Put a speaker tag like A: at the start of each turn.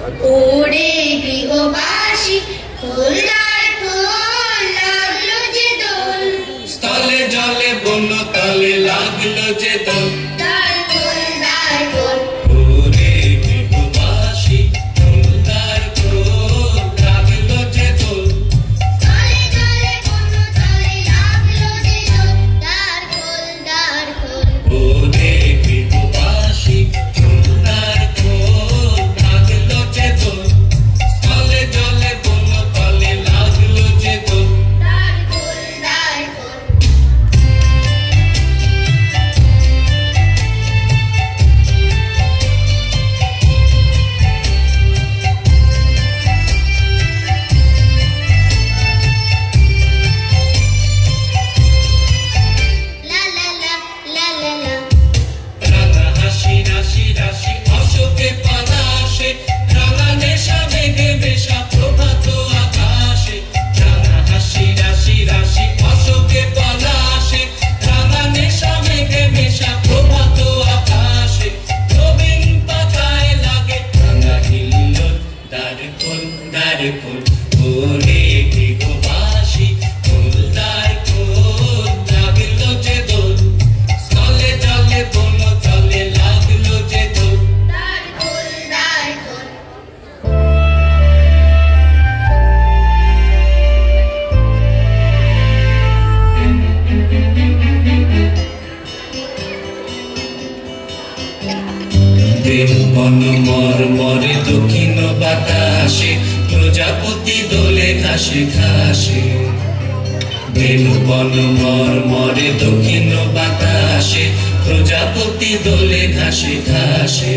A: ওরে গৃহবাসী খোল দ্বার খোল, লাগলো যে দোল।
B: স্থলে জলে বন তলে লাগলো যে দোল।
A: দ্বার খোল দ্বার খোল,
B: ওরে গৃহবাসী খোল দ্বার খোল, লাগলো যে দোল।
A: স্থলে জলে বন তলে লাগলো যে দোল। দ্বার খোল দ্বার খোল,
B: ওরে গৃহবাসী খোল দ্বার খোল, লাগলো যে দোল। স্থলে জলে বন তলে লাগলো যে দোল।
A: দ্বার খোল দ্বার খোল। লা লা লা লা লা লা,
B: রাঙা হাসি রাশি রাশি অশোকে পলাশে, রাঙা নেশা মেঘে মেশা প্রভাত আকাশে। রাঙা হাসি রাশি রাশি অশোকে পলাশে, রাঙা নেশা মেঘে মেশা প্রভাত আকাশে। নবীন পাতায় লাগে রাঙা হিল্লোল, দ্বার খোল দ্বার খোল। ওরে গৃহবাসী খোল দ্বার খোল, লাগলো যে দোল। স্থলে জলে বন তলে লাগলো যে দোল।
A: দ্বার খোল দ্বার খোল।
B: প্রেম বন মর্মরে দক্ষিণ বাতাসে, প্রজাপতি দোলে ঘাসে ঘাসে। প্রেম বন মর্মরে দক্ষিণ বাতাসে, প্রজাপতি দোলে ঘাসে ঘাসে।